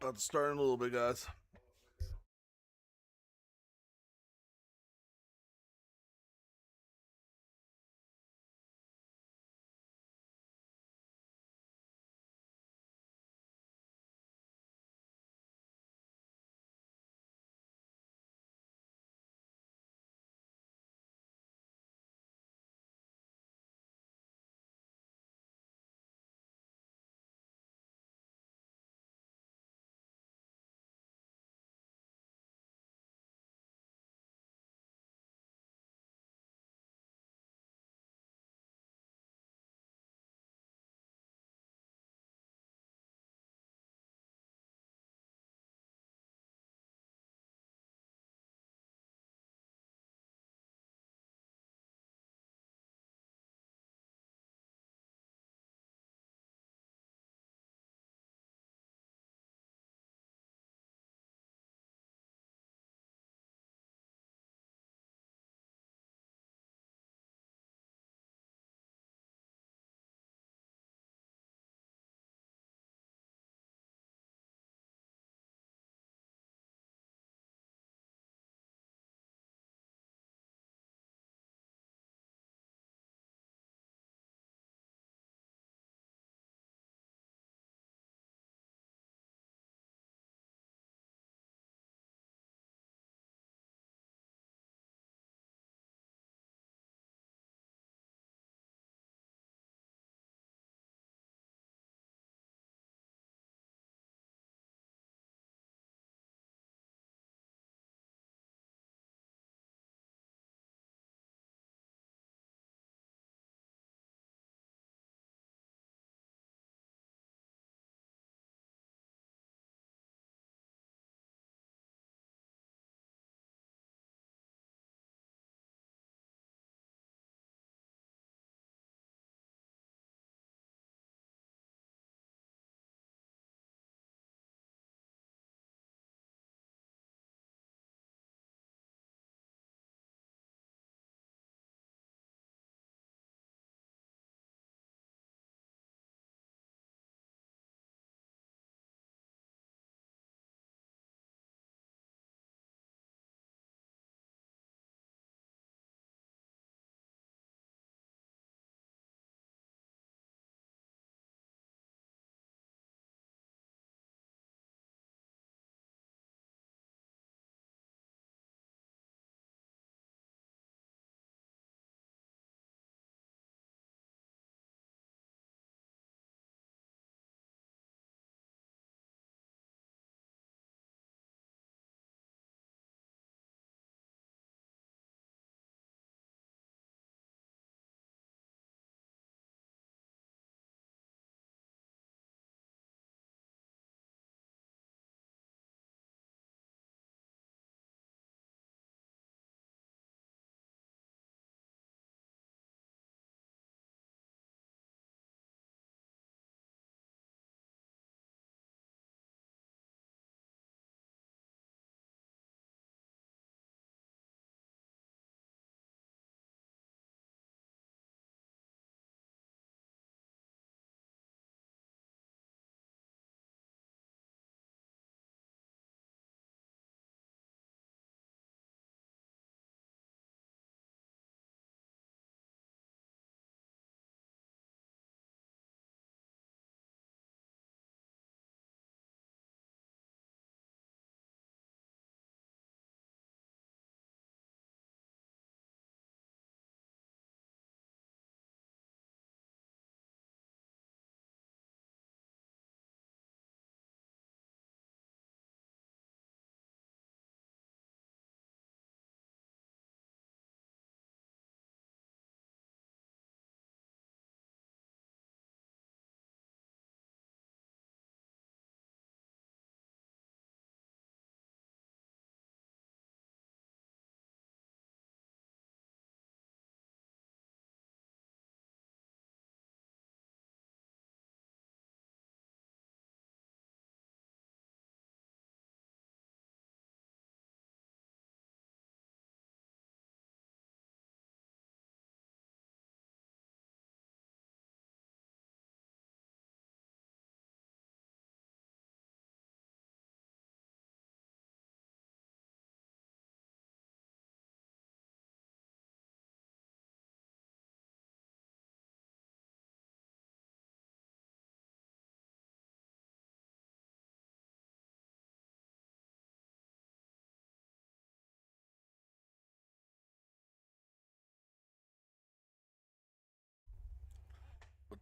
About to start in a little bit, guys.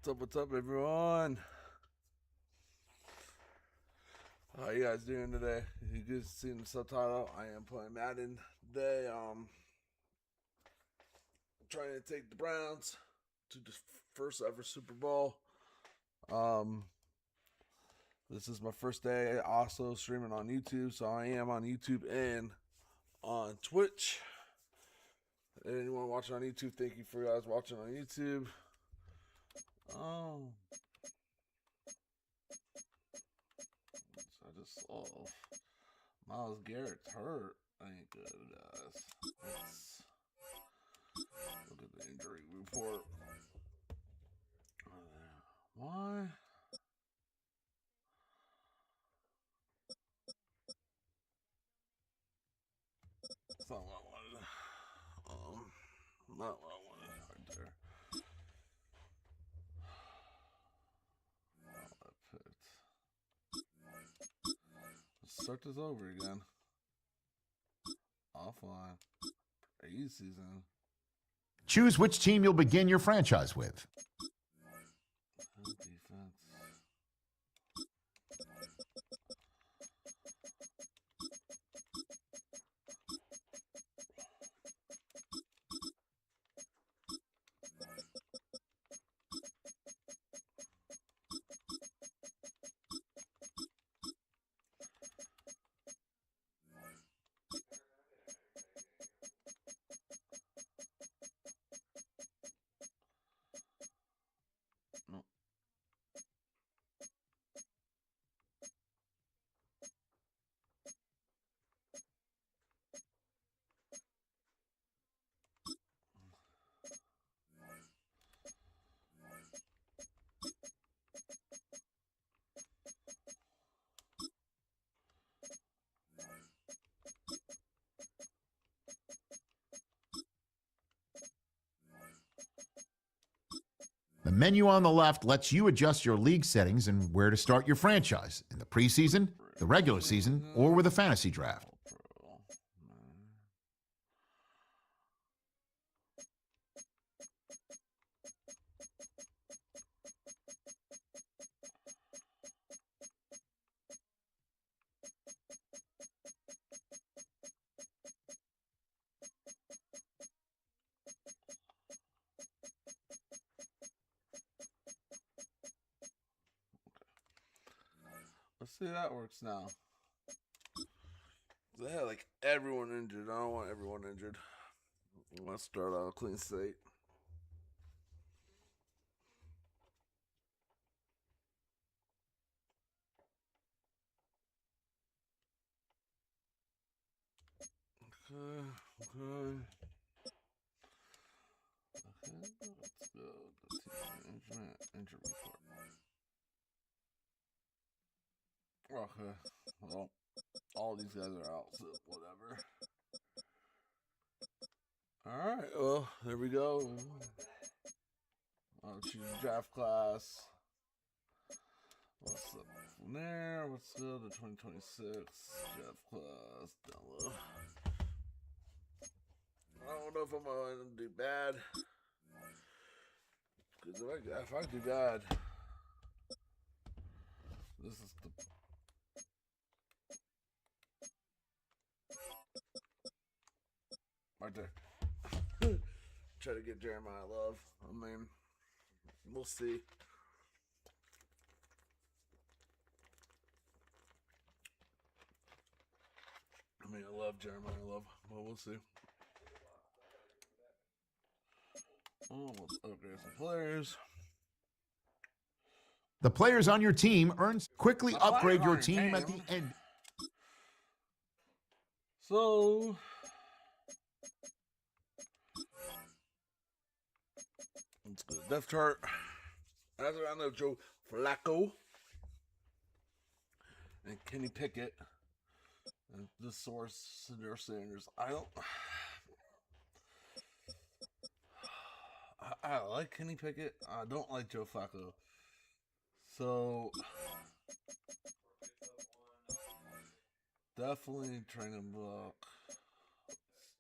What's up, everyone? How you guys doing today? You guys seen the subtitle? I am playing Madden today. Trying to take the Browns to the first ever Super Bowl. Um, this is my first day also streaming on YouTube, so I am on YouTube and on Twitch. Anyone watching on YouTube, thank you for you guys watching on YouTube. I just saw Myles Garrett's hurt. Ain't good, guys. Let's look at the injury report. Why? That's not what I wanted. Not what I wanted right there. Let's start this over again. Offline. Season. Choose which team you'll begin your franchise with. Defense. No. The menu on the left lets you adjust your league settings and where to start your franchise in the preseason, the regular season, or with a fantasy draft. Let's see if that works now. They had like everyone injured. I don't want everyone injured. Let's start out a clean slate. Okay. Let's go. The team injury report. Okay. Well, all these guys are out, so whatever. Alright, well, there we go. I'll choose draft class. What's up from there? Let's go to 2026 draft class. Download. I don't know if I'm going to do bad. Because if I do bad, this is the. Right there. Try to get Jeremiah Love. I mean, we'll see. I mean, I love Jeremiah Love, but we'll see. Oh, let's upgrade some players. The players on your team quickly upgrade your team at the end. So, let's go to the depth chart. As I know, Joe Flacco and Kenny Pickett. And this source, their Sanders. I like Kenny Pickett. I don't like Joe Flacco. So, definitely training book.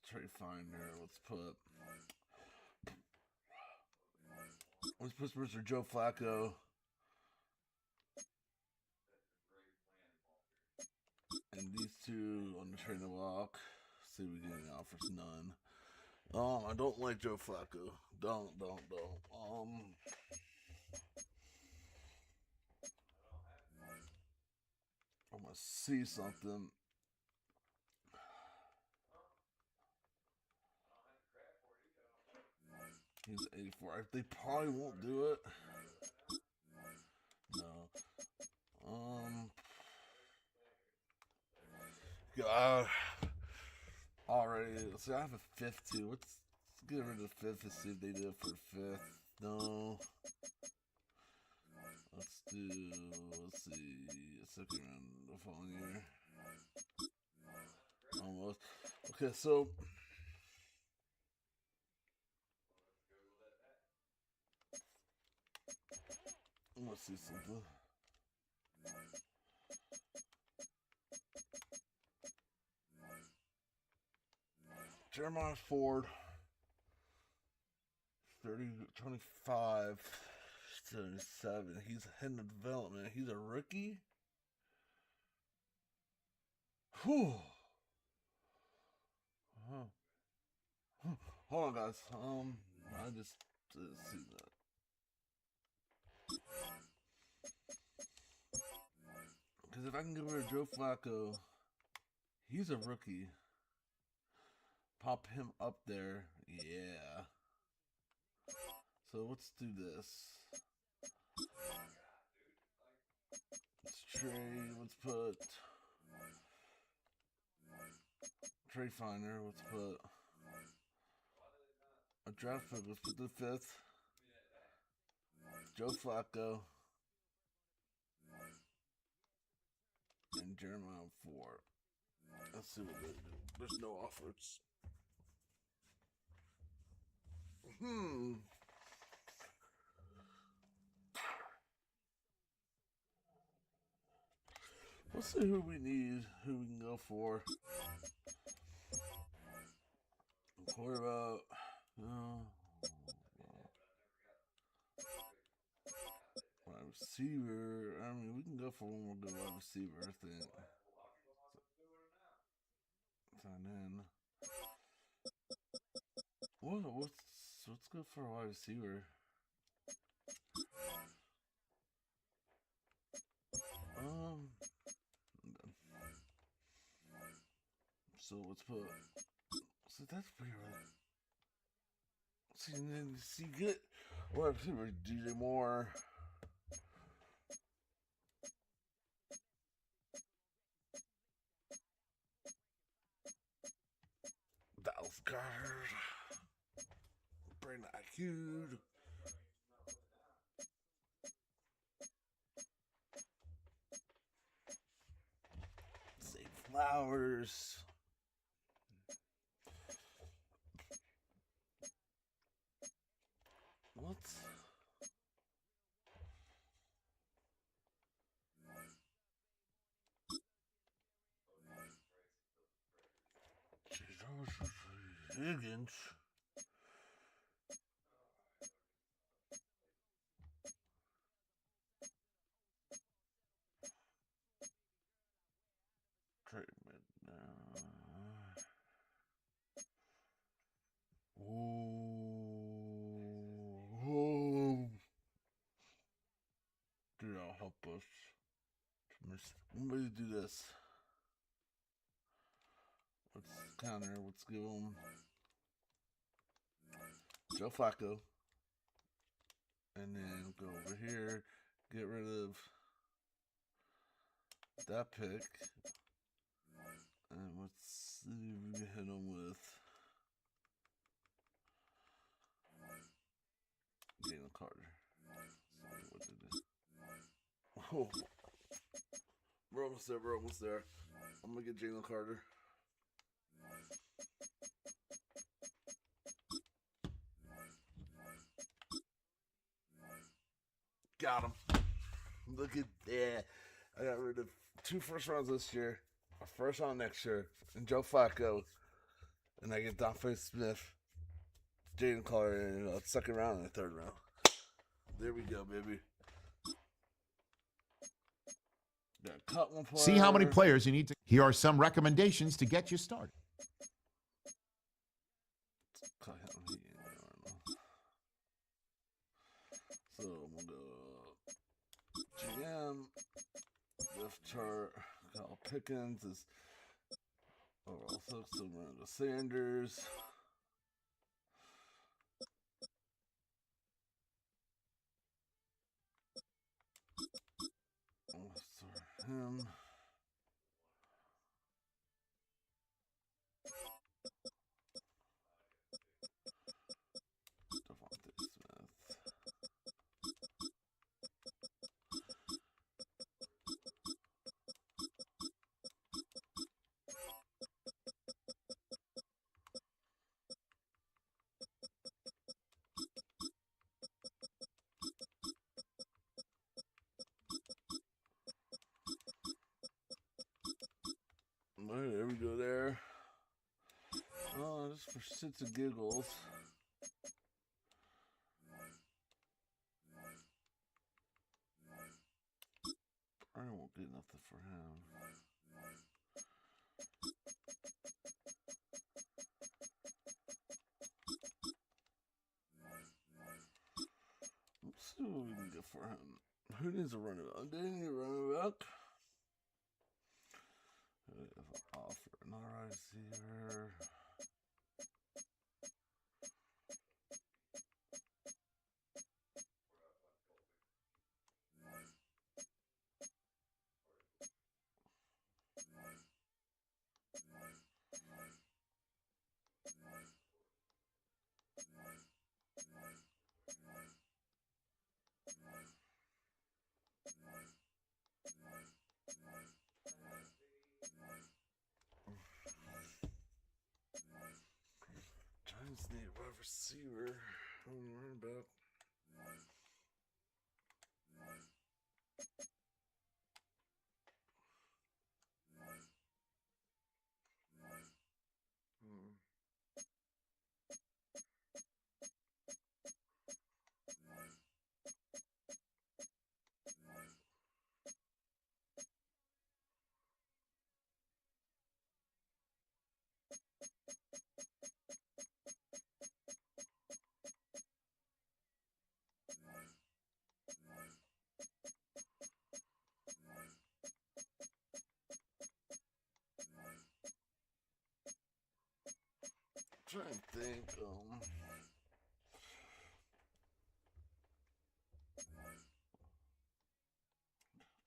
Trade finder. Let's put Let's put Mr. Joe Flacco. And these two on the trade block. See if we get any offers. None. I don't like Joe Flacco. Don't. I'm gonna see something. He's 84. They probably won't do it. No. God. Already. See, I have a fifth too. Let's get rid of the fifth and see if they do it for fifth. No. Let's see, a second round the following year. Almost. Okay, so let's see something. Jeremiah Ford, 25, 77. He's hitting the development. He's a rookie. Whew. Hold on, guys. I just didn't see that. Because if I can get rid of Joe Flacco, he's a rookie. Pop him up there. Yeah. So let's do this. Let's trade. Let's put trade finder. Let's put a draft pick. Let's put the fifth. Joe Flacco. And Jeremiah Ford. Let's see what they do. There's no offers. Let's see who we need, who we can go for. What about wide receiver? I mean, we can go for one more good wide receiver, I think. Sign in. Let's go for a wide receiver. So let's put. See, that's weird. See, and then see, get wide receiver DJ Moore. Dallas Goddard. Brandon Ayuk. Zay Flowers. What? Higgins. Trade mid now. Dude, that'll help us. Somebody do this. Let's counter. Let's give him Joe Flacco. And then go over here. Get rid of that pick. And let's see if we can hit him with Jalen Carter. See what they do. Oh. We're almost there. We're almost there. I'm going to get Jalen Carter. Got him. Look at that. I got rid of 2 first rounds this year, a first round next year, and Joe Flacco. And I get Donfrey Smith, Jaden Carter in a second round and a third round. There we go, baby. Got cut one player. See how many players you need to. Here are some recommendations to get you started. Cut him. So I'm gonna go GM, left chart. Kyle Pickens is overall so I'm gonna go Sanders. Oh, sorry, him. Devontae Smith. All right, there we go there. Oh, just for shits and giggles. I won't get nothing for him. Let's see what we can get for him. Who needs a running back? They need a running back. Offer an receiver. Giants need a wide receiver. I'm running back. Trying to think.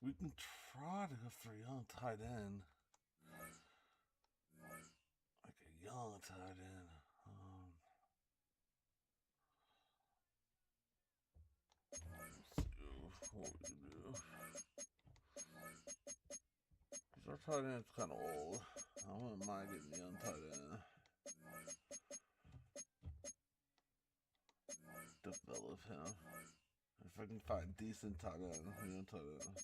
We can try to go for a young tight end. Like a young tight end. Let's see what we can do. Because our tight end's kind of old. I wouldn't mind getting a young tight end. Develop him. If I can find decent tight end, young tight end.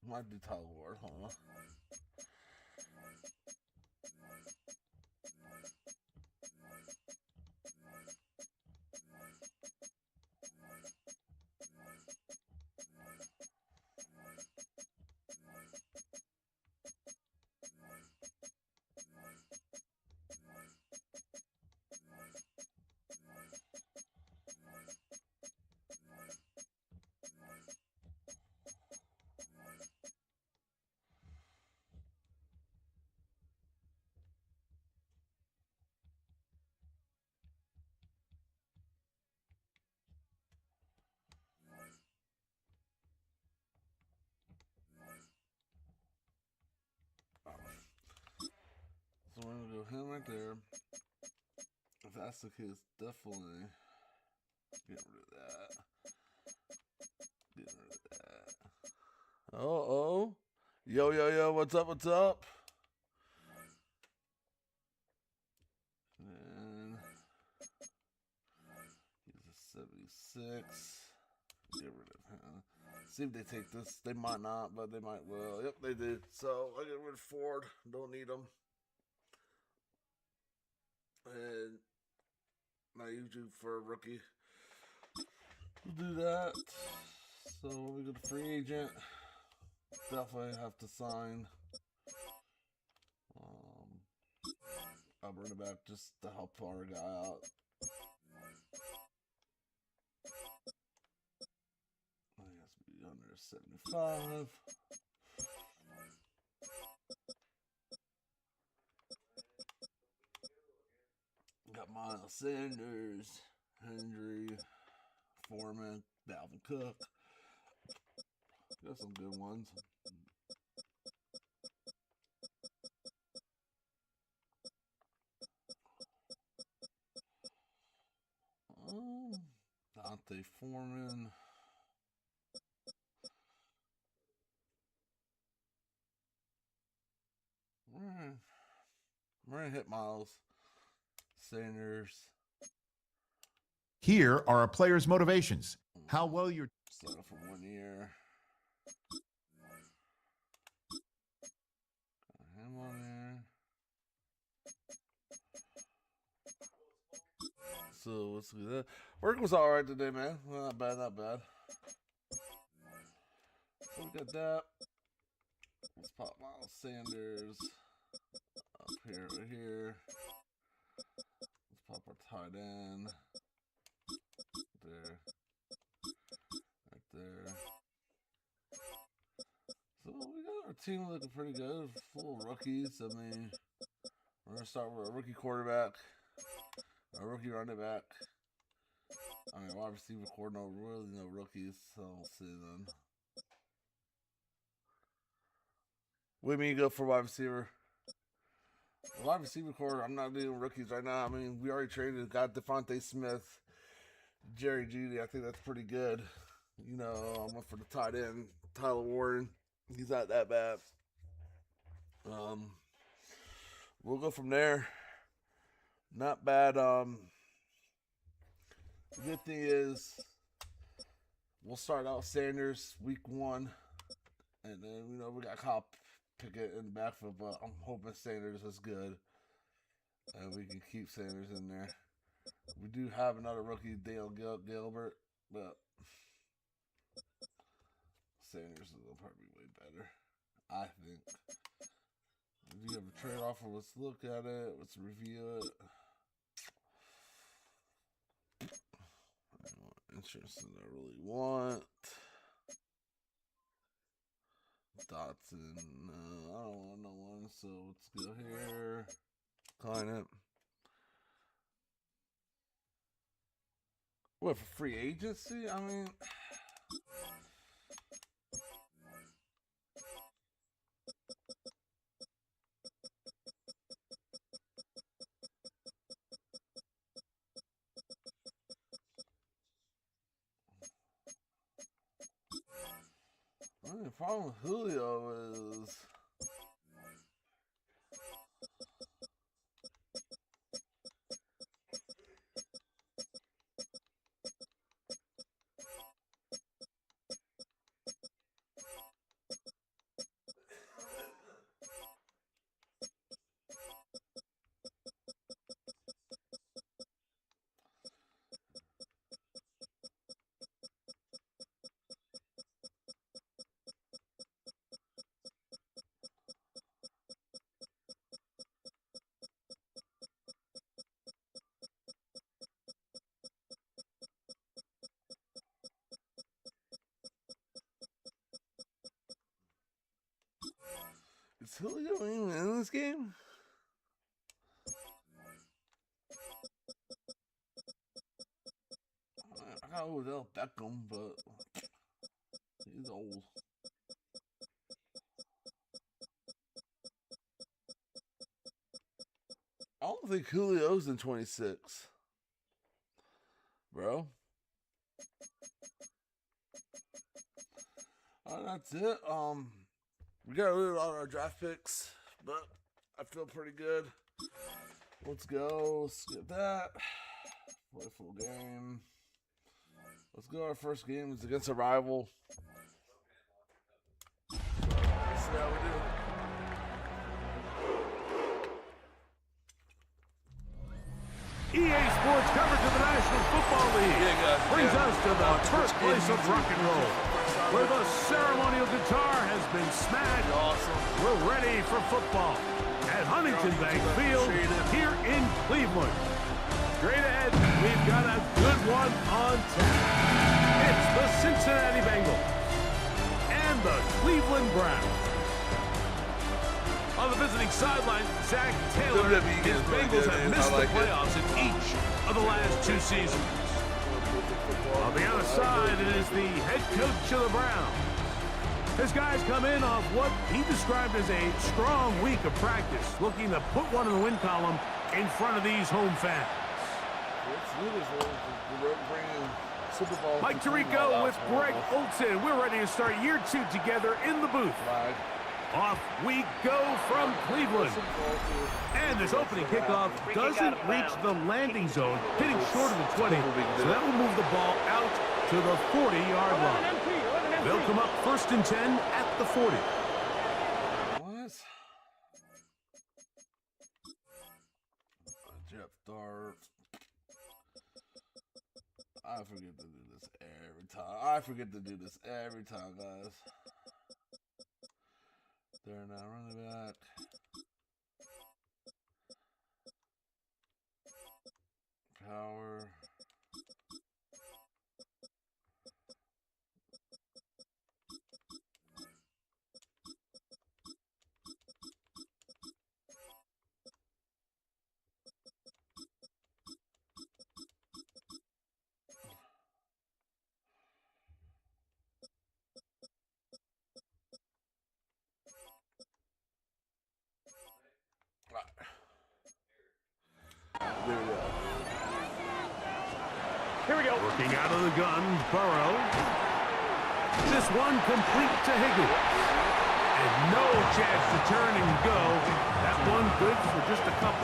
Might do Tyler Ward, huh? So we're gonna go him right there. If that's the case, definitely get rid of that. Get rid of that. Oh. Yo, what's up, what's up? And he's a 76. Get rid of him. See if they take this. They might not, but they might will. Yep, they did. So I get rid of Ford. Don't need them. And my YouTube for a rookie. We'll do that. So we go to free agent. Definitely have to sign. I'll bring it back just to help our guy out. He has to be under 75. Got Miles Sanders, Hendry, Foreman, Dalvin Cook. Got some good ones. Dante Foreman. We're gonna hit Miles Sanders. Here are a player's motivations. How well you're... Set up for 1 year. Got him on there. So let's do that. Work was all right today, man. Well, not bad, not bad. So we got that. Let's pop Miles Sanders up here, right here. Let's pop our tight end. There. Right there. So we got our team looking pretty good. Full of rookies. I mean, we're going to start with a rookie quarterback, a rookie running back. I mean, wide receiver core, really no rookies. So we'll see then. What do you mean go for wide receiver? Wide receiver core, I'm not doing rookies right now. I mean, we already traded, got Devontae Smith, Jerry Jeudy. I think that's pretty good. You know, I went for the tight end, Tyler Warren. He's not that bad. We'll go from there. Not bad. The good thing is we'll start out Sanders week 1. And then, you know, we got Kyle Pickett in the backfield, but I'm hoping Sanders is good. And we can keep Sanders in there. We do have another rookie, Dale Gilbert, but Sanders will probably be way better, I think. Do you have a trade offer? Let's look at it. Let's review it. Insurance I really want. Dotson, no, I don't want no one, so let's go here. Decline it. What, for free agency? I mean, the problem with Julio is Julio even in this game? I got Odell Beckham, but he's old. I don't think Julio's in 26, bro. That's it. We got rid of all our draft picks, but I feel pretty good. Let's go. Let's get that. Play a full game. Let's go. Our first game is against a rival. So, let's see how we do. EA Sports coverage of the National Football League brings us to the first place of rock and roll, where the ceremonial guitar has been smashed. We're ready for football at Huntington Bank Field here in Cleveland. Straight ahead, we've got a good one on tap. It's the Cincinnati Bengals and the Cleveland Browns. On the visiting sideline, Zach Taylor, his Bengals have missed the playoffs in each of the last 2 seasons. On the other side, it is the head coach of the Browns. His guys come in off what he described as a strong week of practice, looking to put one in the win column in front of these home fans. Mike Tirico with Greg Olson. We're ready to start year 2 together in the booth. Off we go from Cleveland. And this opening kickoff doesn't reach the landing zone, hitting short of the 20. So that will move the ball out to the 40-yard line. They'll come up 1st and 10 at the 40. What? Jeff Dart. I forget to do this every time. Guys. They're now running back. Power. Here we go. Working out of the gun, Burrow. This one complete to Higgins. And no chance to turn and go. That one good for just a couple.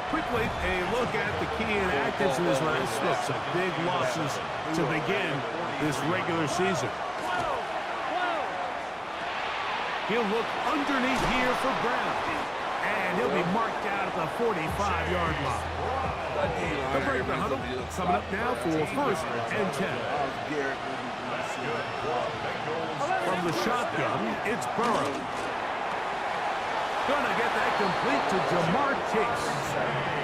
Quickly, a look at the key inactives in his last slip. Some big losses to begin this regular season. He'll look underneath here for Brown. And he'll be marked out at the 45-yard line. The break the huddle coming up now for 1st and 10. From the shotgun, it's Burrow. Gonna get that complete to Jamar Chase.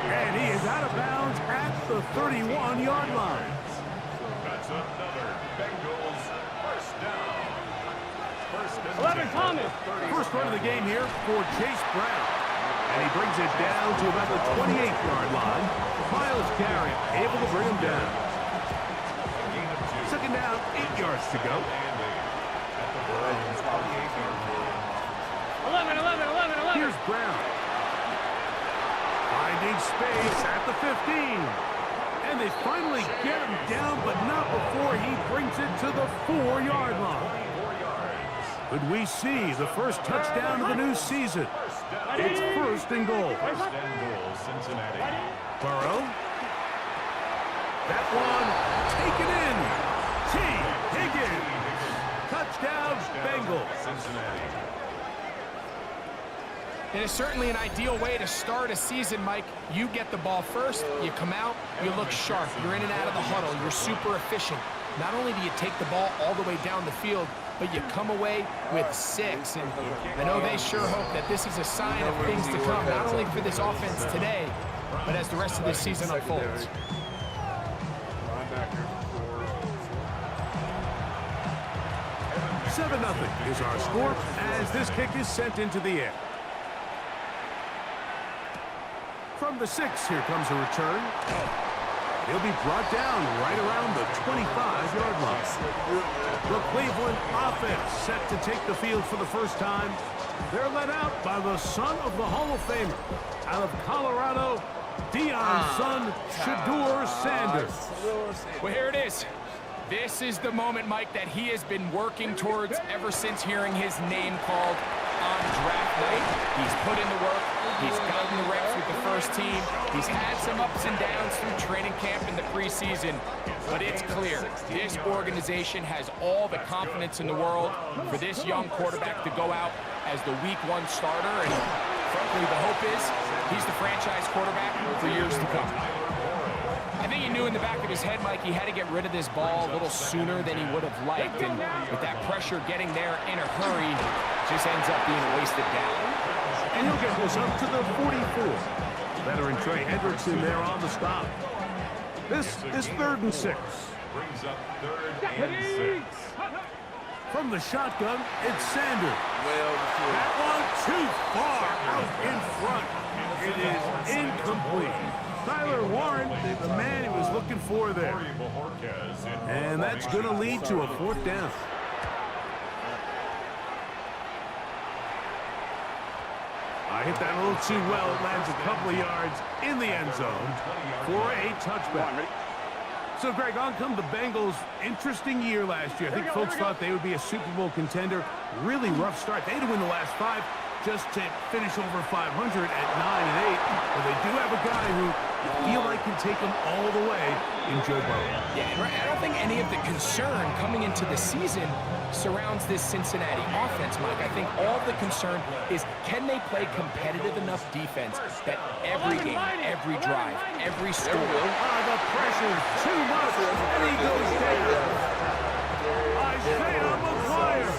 And he is out of bounds at the 31-yard line. That's another Bengals first down. 11 Thomas. First run of the game here for Chase Brown. And he brings it down to about the 28-yard line. Miles Garrett able to bring him down. 2nd down, 8 yards to go. 11. Here's Brown. Finding space at the 15. And they finally get him down, but not before he brings it to the 4-yard line. Could we see the first touchdown of the new season? It's 1st and goal. Cincinnati. Burrow. That one taken in. T. Higgins. Touchdown, Bengals. Cincinnati. It is certainly an ideal way to start a season, Mike. You get the ball first, you come out, you look sharp, you're in and out of the huddle, you're super efficient. Not only do you take the ball all the way down the field, but you come away with 6. And I know they sure hope that this is a sign of things to come, not only for this offense today, but as the rest of this season unfolds. 7-0 is our score as this kick is sent into the air. From the 6, here comes a return. He'll be brought down right around the 25-yard line. The Cleveland offense set to take the field for the first time. They're led out by the son of the Hall of Famer. Out of Colorado, Deion's son, Shedeur Sanders. Well, here it is. This is the moment, Mike, that he has been working towards ever since hearing his name called on draft night. He's put in the work. He's gotten the reps with the first team. He's had some ups and downs through training camp in the preseason, but it's clear this organization has all the confidence in the world for this young quarterback to go out as the Week 1 starter, and frankly, the hope is he's the franchise quarterback for years to come. I think he knew in the back of his head, Mike, he had to get rid of this ball a little sooner than he would have liked, and with that pressure getting there in a hurry, just ends up being a wasted down. And he'll get this up to the 44. Veteran Trey Hendrickson there on the stop. This is 3rd and 6. Brings up 3rd and 6. From the shotgun, it's Sanders. Well, That one too far out in front. It is incomplete. Tyler Warren, the man he was looking for there. And that's going to lead to a 4th down. I hit that a little too well. It lands a couple of yards in the end zone for a touchback. So, Greg, on come the Bengals. Interesting year last year. I think folks thought they would be a Super Bowl contender. Really rough start. They had to win the last 5 just to finish over 500 at 9-8. But they do have a guy who you feel like can take them all the way in Joe Burrow. Yeah, and I don't think any of the concern coming into the season surrounds this Cincinnati offense, Mike. I think all the concern is, can they play competitive enough defense that every game, every drive, every score... The pressure's too much, and he goes down. Isaiah McGuire.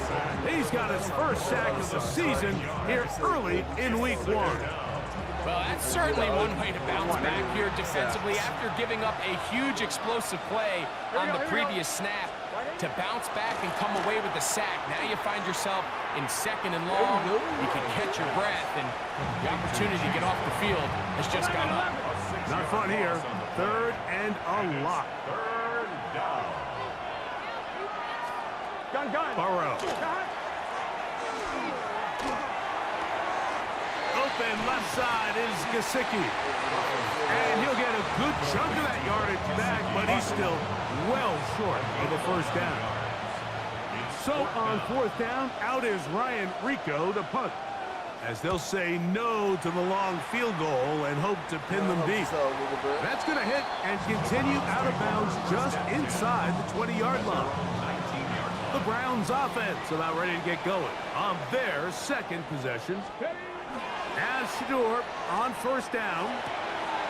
He's got his first sack of the season here early in Week 1. Well, that's certainly one way to bounce back here defensively after giving up a huge explosive play on the previous snap. To bounce back and come away with the sack. Now you find yourself in 2nd and long. You can catch your breath, and the opportunity to get off the field has just gone up. Not fun here. 3rd and a lot. 3rd down. Burrow. Open left side is Gesicki. And he'll get a good chunk of that yardage back, but he's still well short of the 1st down. So on 4th down, out is Ryan Rico to punt, as they'll say no to the long field goal and hope to pin them deep. That's going to hit and continue out of bounds just inside the 20-yard line. The Browns offense about ready to get going on their 2nd possession. As Shador on 1st down.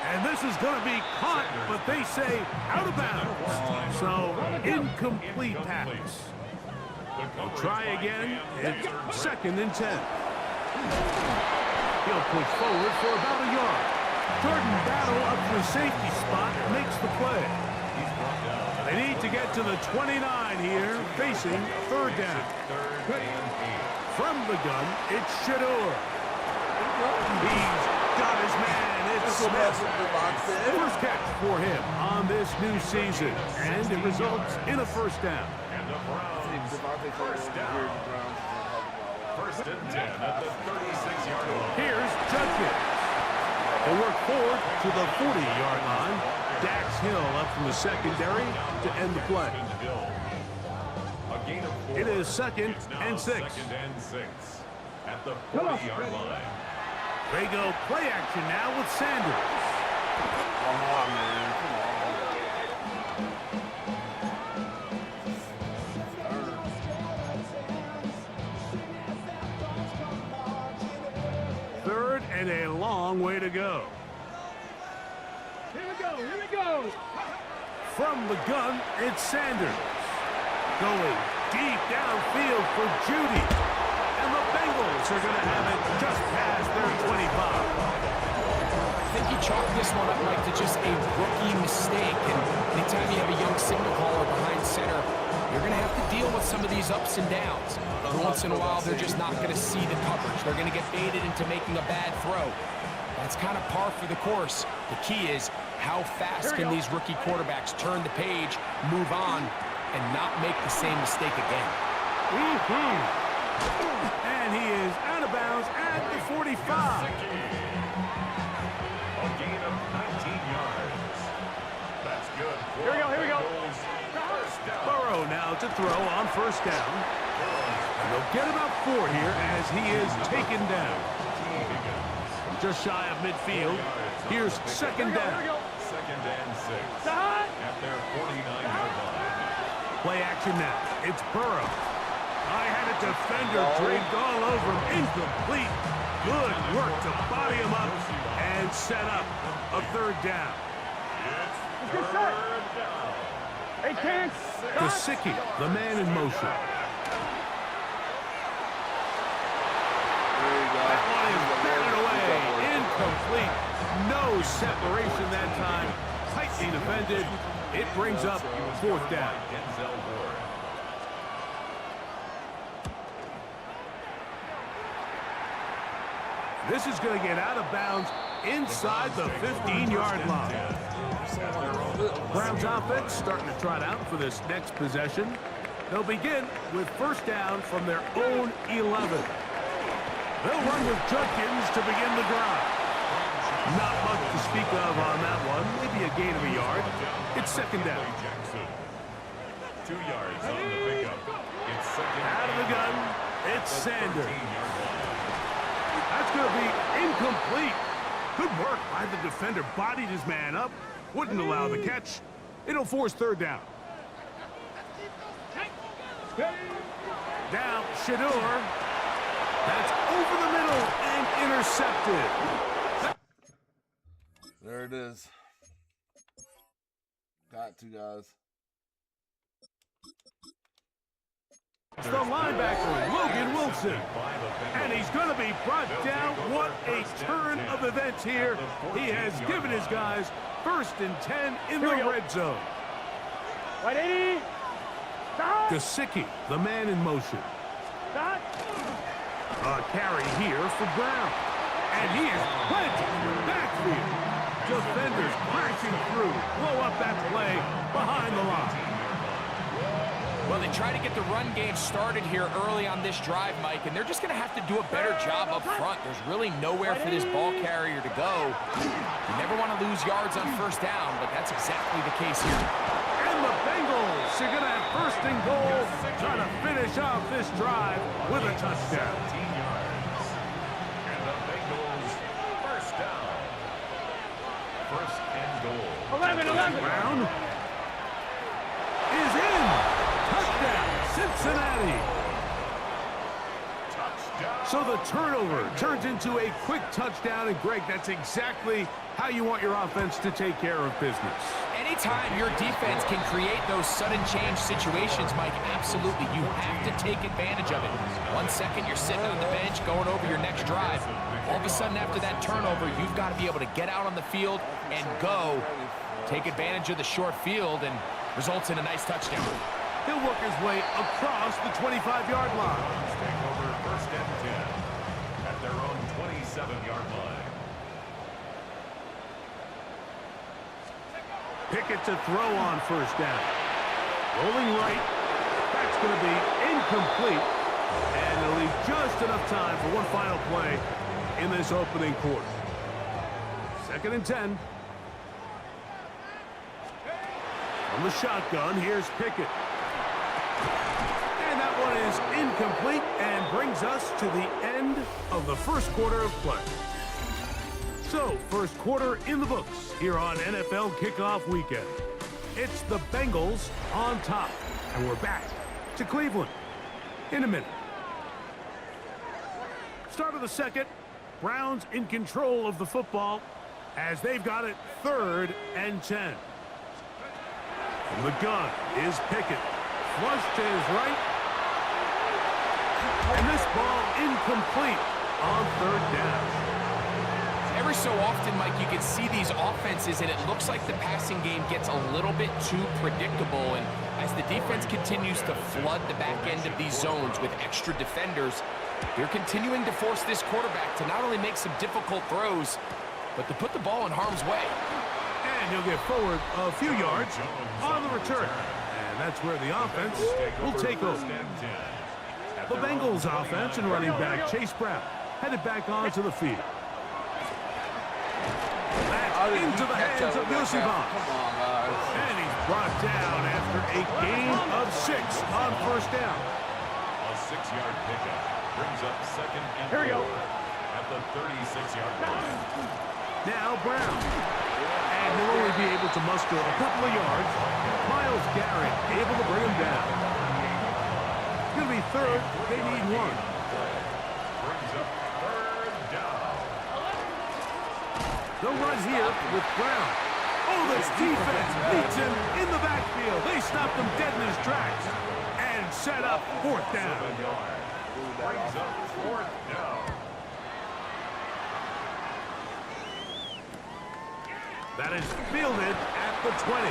And this is going to be caught, but they say out of bounds. So, incomplete pass. They'll try again. It's 2nd and 10. He'll push forward for about a yard. Jordan Battle up to the safety spot, makes the play. They need to get to the 29 here, facing 3rd down. From the gun, it's Shador. He's got his man. It's Smith. First catch for him on this new season, and it results in a 1st down. And the Browns, 1st down. 1st and 10 at the 36-yard line. Here's Judkins. They work forward to the 40-yard line. Dax Hill up from the secondary to end the play. A gain of 4. It is 2nd and 6. 2nd and 6 at the 40-yard line. They go play action now with Sanders. Come on, man. Come on. 3rd and a long way to go. Here we go. From the gun, it's Sanders. Going deep downfield for Judy. And the Bengals are going to have it just past their 25. I think he chalked this one up, Mike, to just a rookie mistake. And anytime you have a young signal caller behind center, you're going to have to deal with some of these ups and downs. Every once in a while, they're just not going to see the coverage. They're going to get baited into making a bad throw. That's kind of par for the course. The key is, how fast can these rookie quarterbacks turn the page, move on, and not make the same mistake again? And he is out of bounds at the 45. A gain of 19 yards. That's good. Here we go. First down. Burrow now to throw on 1st down. And they'll get about 4 here as he is taken down. just shy of midfield. Here's second down. Second and 6 at their 49-yard line. Play action now. It's Burrow. I had a defender draped all over him. Incomplete. Good work to body him up and set up a third down. Good shot. Hey, Ken. Gesicki, the man in motion. That one is batted away. Incomplete. No separation that time. Tightly defended. It brings up fourth down. This is going to get out of bounds inside the 15-yard line. Browns offense starting to trot out for this next possession. They'll begin with first down from their own 11. They'll run with Judkins to begin the drive. Not much to speak of on that one. Maybe a gain of a yard. It's second down. 2 yards on the pickup. It's second. Out of the gun, it's Sanders. That's going to be incomplete. Good work by the defender. Bodied his man up. Wouldn't allow the catch. It'll force third down. Now, Shador. That's over the middle and intercepted. There it is. Got to, guys. It's the linebacker, Logan Wilson. And he's going to be brought down. What a turn of events here. He has given his guys first and 10 in the red zone. 180. Gesicki, the man in motion. A carry here for Brown. And he is planted in the backfield. Defenders crashing through. Blow up that play behind the line. Well, they try to get the run game started here early on this drive, Mike, and they're just going to have to do a better job up front. There's really nowhere for this ball carrier to go. You never want to lose yards on first down, but that's exactly the case here. And the Bengals are going to have first and goal, trying to finish off this drive with a touchdown. 17 yards. And the Bengals first down. First and goal. 11. Brown is in. Touchdown, Cincinnati. Touchdown. So the turnover turns into a quick touchdown, and Greg, that's exactly how you want your offense to take care of business. Anytime your defense can create those sudden change situations, Mike, absolutely, you have to take advantage of it. 1 second, you're sitting on the bench going over your next drive. All of a sudden, after that turnover, you've got to be able to get out on the field and go. Take advantage of the short field, and results in a nice touchdown. He'll work his way across the 25-yard line. Take over first and 10 at their own 27-yard line. Pickett to throw on first down. Rolling right. That's going to be incomplete. And it'll leave just enough time for one final play in this opening quarter. Second and 10. From the shotgun, here's Pickett. And that one is incomplete and brings us to the end of the first quarter of play. So, first quarter in the books here on NFL Kickoff Weekend. It's the Bengals on top, and we're back to Cleveland in a minute. Start of the second, Browns in control of the football as they've got it 3rd and 10. From the gun is Pickett. Flush to his right. And this ball incomplete on 3rd down. Every so often, Mike, you can see these offenses, and it looks like the passing game gets a little bit too predictable. And as the defense continues to flood the back end of these zones with extra defenders, they're continuing to force this quarterback to not only make some difficult throws, but to put the ball in harm's way. And he'll get forward a few yards on the return. And that's where the offense will take over. The Bengals offense and running back Chase Brown headed back onto the field. That's into the hands of Yosibon. And he's brought down after a gain of 6 on first down. A 6-yard pickup brings up second and Here we go. 4. at the 36-yard line. Now Brown. And he'll only be able to muster a couple of yards. Myles Garrett able to bring him down. It's going to be third. They need one. Brings up third down. They'll run here with Brown. Oh, this defense beats him in the backfield. They stopped him dead in his tracks. And set up fourth down. Brings up fourth down. That is fielded at the 20.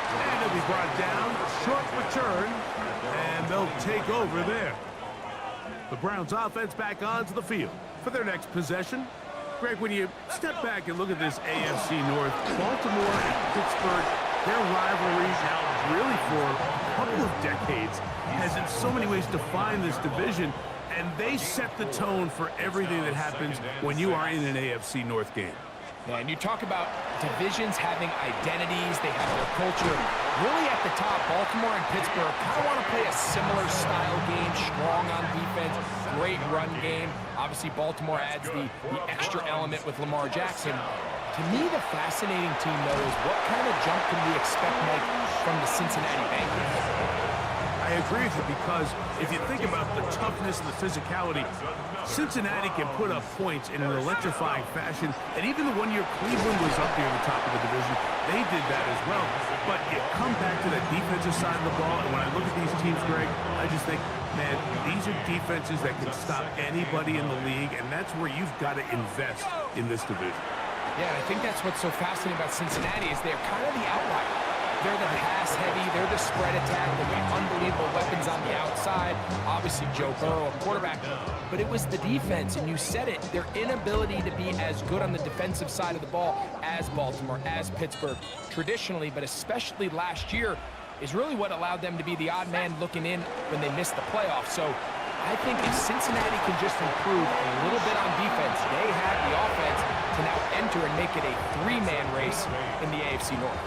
And it'll be brought down. Short return. And they'll take over there. The Browns offense back onto the field for their next possession. Greg, when you step back and look at this AFC North, Baltimore and Pittsburgh, their rivalry now really for a couple of decades has in so many ways defined this division, and they set the tone for everything that happens when you are in an AFC North game. And you talk about divisions having identities, they have their culture. Really at the top, Baltimore and Pittsburgh kind of want to play a similar style game, strong on defense, great run game. Obviously, Baltimore adds the extra element with Lamar Jackson. To me, the fascinating team, though, is what kind of jump can we expect, Mike, from the Cincinnati Bengals? I agree with you, because if you think about the toughness and the physicality, Cincinnati can put up points in an electrifying fashion, and even the 1 year Cleveland was up near the top of the division, they did that as well. But you come back to the defensive side of the ball, and when I look at these teams, Greg, I just think, man, these are defenses that can stop anybody in the league, and that's where you've got to invest in this division. Yeah, I think that's what's so fascinating about Cincinnati is they're kind of the outlier. They're the pass-heavy, they're the spread attack, they've got unbelievable weapons on the outside. Obviously, Joe Burrow, a quarterback. But it was the defense, and you said it, their inability to be as good on the defensive side of the ball as Baltimore, as Pittsburgh, traditionally, but especially last year, is really what allowed them to be the odd man looking in when they missed the playoffs. So I think if Cincinnati can just improve a little bit on defense, they have the offense to now enter and make it a three-man race in the AFC North.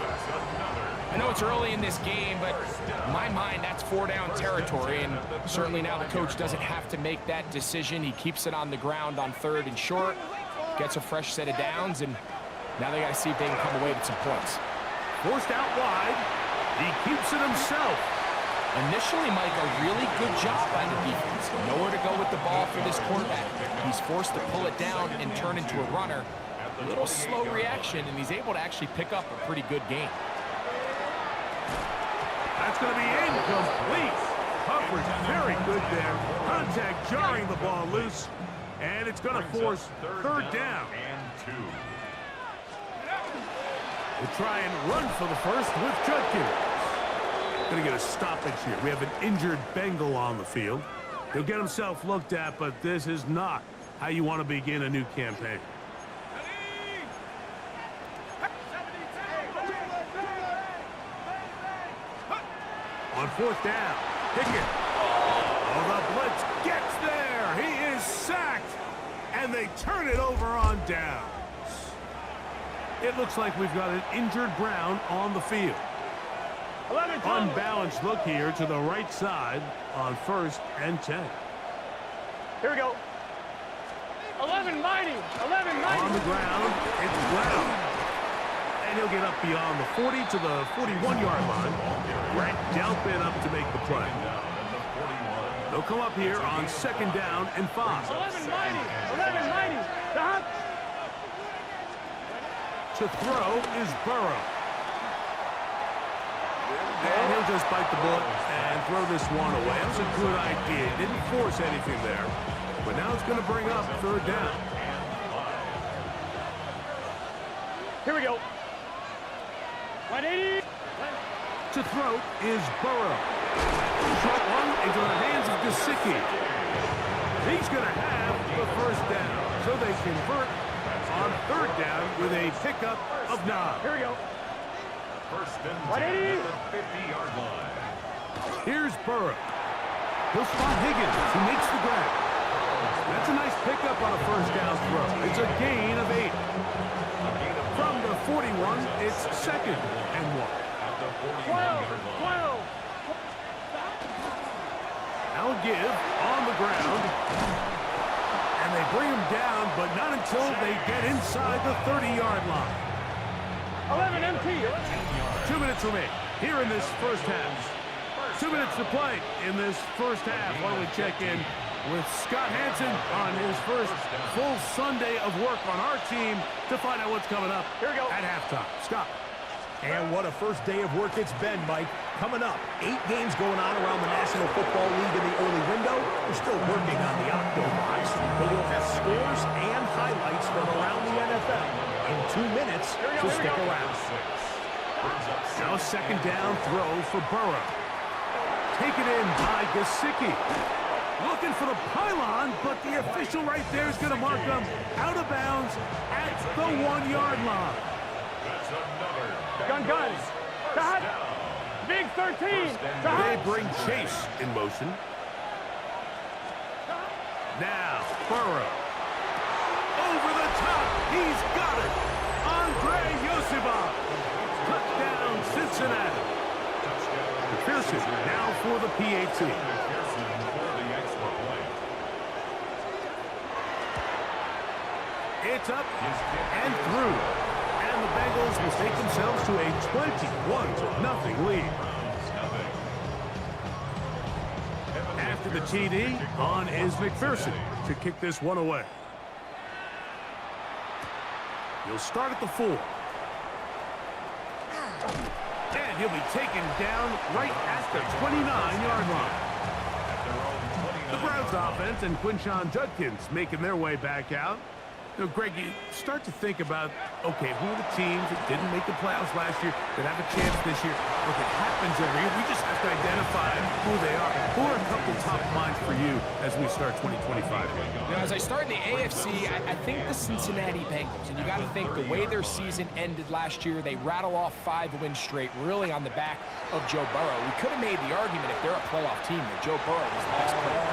I know it's early in this game, but in my mind, that's four-down territory, and certainly now the coach doesn't have to make that decision. He keeps it on the ground on third and short, gets a fresh set of downs, and now they got to see if they can come away with some points. Forced out wide. He keeps it himself. Initially, Mike, a really good job by the defense. Nowhere to go with the ball for this quarterback. He's forced to pull it down and turn into a runner. A little slow reaction, and he's able to actually pick up a pretty good game. That's going to be incomplete. Coverage very good there. Contact jarring the ball loose. And it's going to force third down. We'll try and run for the first with Judkins. Going to get a stoppage here. We have an injured Bengal on the field. He'll get himself looked at, but this is not how you want to begin a new campaign. On fourth down, Pickett. Oh, the blitz gets there. He is sacked, and they turn it over on downs. It looks like we've got an injured Brown on the field. Unbalanced look here to the right side on 1st and 10. Here we go. 11 mighty. 11 mighty. On the ground, it's Brown. And he'll get up beyond the 40 to the 41-yard line. Grant Delpit up to make the play. They'll come up here on 2nd down and 5. 11 mighty. 11 mighty. Stop. To throw is Burrow. And he'll just bite the bullet and throw this one away. That was a good idea. He didn't force anything there. But now it's going to bring up 3rd down. Here we go. 180. To throw is Burrow. Short one into the hands of Gesicki. He's going to have the 1st down. So they convert on 3rd down with a pickup of 9. Here we go. 1st and 10 at the 50-yard line. Here's Burrow. He'll spot Higgins, who makes the grab. That's a nice pickup on a 1st down throw. It's a gain of 8. From the 41, it's 2nd and 1. 12. Now give on the ground. And And they bring him down, but not until they get inside the 30-yard line. 11 MT. 2 minutes remain here in this first half. 2 minutes to play in this first half. Why don't we check in with Scott Hansen on his first full Sunday of work on our team to find out what's coming up at halftime. Scott. And what a first day of work it's been, Mike. Coming up, 8 games going on around the National Football League in the early window. We're still working on the Octo box, but we'll have scores and highlights from around the NFL in 2 minutes, so stick around. Now second down throw for Burrow. Taken in by Gesicki. Looking for the pylon, but the official right there is going to mark him out of bounds at the 1-yard line. Gun. Cut. Big 13. They bring Chase in motion. Now, Burrow. Over the top. He's got it. Andre Yosibov. Touchdown, Cincinnati. McPherson now for the PAT. It's up and through. And the Bengals will take themselves to a 21-0 lead. After the TD, on is McPherson to kick this one away. He'll start at the 4. And he'll be taken down right at the 29-yard line. The Browns offense and Quinshon Judkins making their way back out. You know, Greg, you start to think about, okay, who are the teams that didn't make the playoffs last year that have a chance this year? Look, it happens every year. We just have to identify who they are. Who are a couple top minds for you as we start 2025? You know, as I start in the AFC, I think the Cincinnati Bengals, and you got to think the way their season ended last year, they rattle off 5 wins straight, really on the back of Joe Burrow. We could have made the argument if they're a playoff team that Joe Burrow was the best player.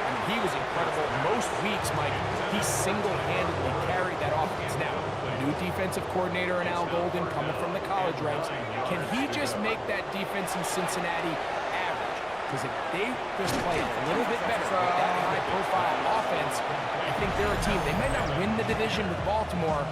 I mean, he was incredible. Most weeks, Mike, he single-handedly carried that offense. Now, new defensive coordinator in Al Golden coming from the college ranks. Can he just make that defense in Cincinnati average? Because if they just play a little bit better with that high-profile offense, I think they're a team. They might not win the division with Baltimore,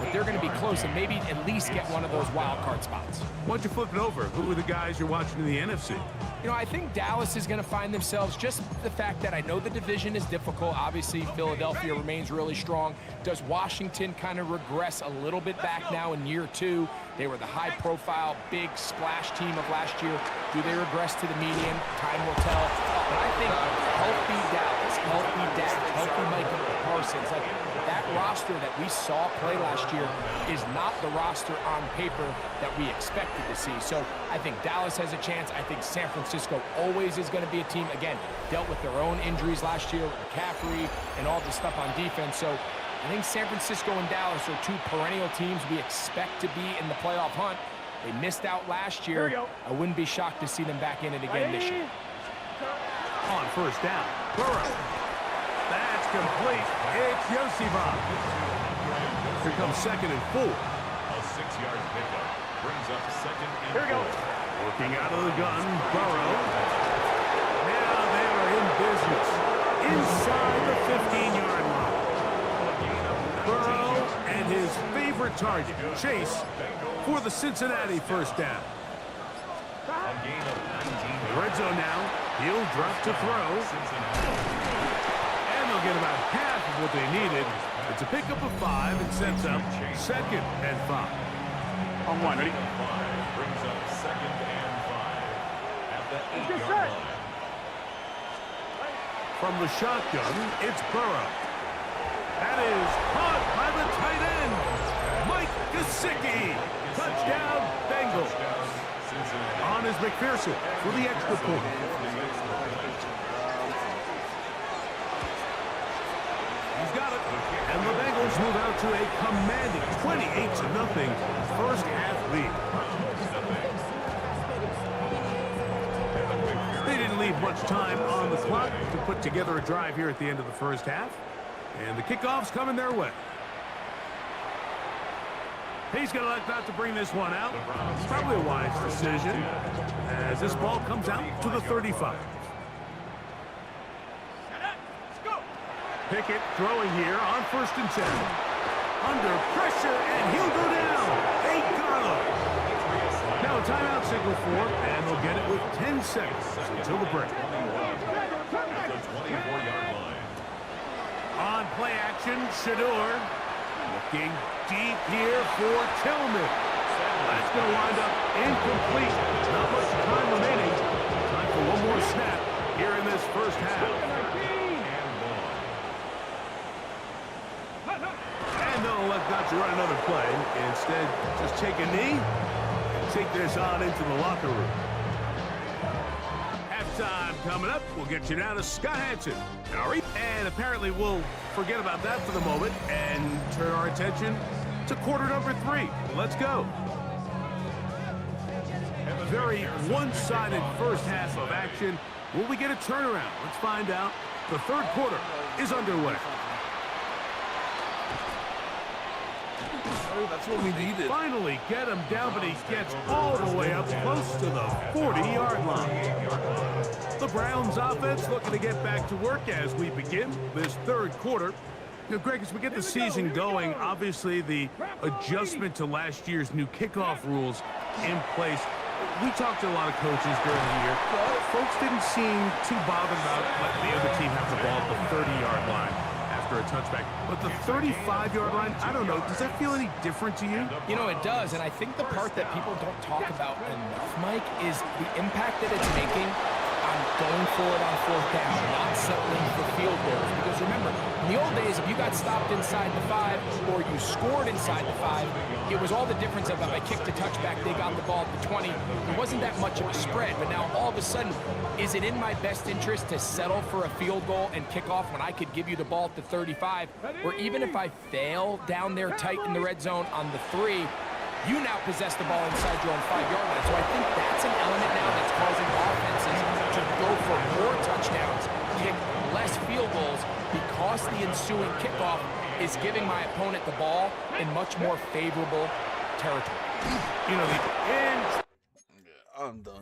but they're going to be close and maybe at least get one of those wild card spots. Why don't you flip it over? Who are the guys you're watching in the NFC? You know, I think Dallas is going to find themselves, just the fact that I know the division is difficult. Obviously, Philadelphia remains really strong. Does Washington kind of regress a little bit back now in year 2? They were the high-profile, big splash team of last year. Do they regress to the median? Time will tell. But I think healthy Dallas, healthy Dak, healthy Micah Parsons, like that roster that we saw play last year is not the roster on paper that we expected to see. So I think Dallas has a chance. I think San Francisco always is going to be a team, again, dealt with their own injuries last year with McCaffrey and all the stuff on defense. So I think San Francisco and Dallas are 2 perennial teams we expect to be in the playoff hunt. They missed out last year. I wouldn't be shocked to see them back in it again this year. On first down, Burrow. That's complete. It's Yosibov. Here comes second and 4. A 6-yard pickup brings up second and 4. Working out of the gun, Burrow. Now they are in business. Inside the 15-yard line. Burrow and his favorite target, Chase, for the Cincinnati first down. Red zone now. He'll drop to throw. And they'll get about half of what they needed. It's a pickup of 5 and sets up second and 5. On 1, ready? Brings up second and 5 at the 8-yard line. From the shotgun, it's Burrow. That is caught by the tight end, Mike Gesicki. Touchdown, Bengals. On is McPherson for the extra point. He's got it. And the Bengals move out to a commanding 28-0 first half lead. They didn't leave much time on the clock to put together a drive here at the end of the first half. And the kickoff's coming their way. He's going to elect not to bring this one out. It's probably a wise decision as this ball comes out to the 35. Pickett throwing here on 1st and 10. Under pressure, and he'll go down. They got him. Now a timeout signal for him, and they'll get it with 10 seconds until the break. On play action, Shador looking deep here for Tillman. That's going to wind up incomplete. Not much time remaining. Time for one more snap here in this first half. And they'll let Gotcha run another play. Instead, just take a knee and take this on into the locker room. Halftime coming up. We'll get you down to Scott Hansen. And apparently we'll forget about that for the moment and turn our attention to quarter number 3. Let's go. A very one-sided first half of action. Will we get a turnaround? Let's find out. The third quarter is underway. That's what we needed. Finally get him down, but he gets all the way up close to the 40-yard line. The Browns offense looking to get back to work as we begin this third quarter. You know, Greg, as we get the season going, obviously the adjustment to last year's new kickoff rules in place. We talked to a lot of coaches during the year. Folks didn't seem too bothered about letting the other team have the ball at the 30-yard line after a touchback. But the 35-yard line, I don't know, does that feel any different to you? You know, it does, and I think the part that people don't talk about enough, Mike, is the impact that it's making on going for it on 4th down, not settling for field goals. Because remember, in the old days, if you got stopped inside the 5 or you scored inside the 5, it was all the difference of I kicked a touchback, they got the ball at the 20. It wasn't that much of a spread, but now all of a sudden, is it in my best interest to settle for a field goal and kick off when I could give you the ball at the 35? Or even if I fail down there tight in the red zone on the 3, you now possess the ball inside your own 5-yard line. So I think that's an element now that's causing offenses to go for more touchdowns, kick less field goals, because the ensuing kickoff is giving my opponent the ball in much more favorable territory. You know, the end. I'm done.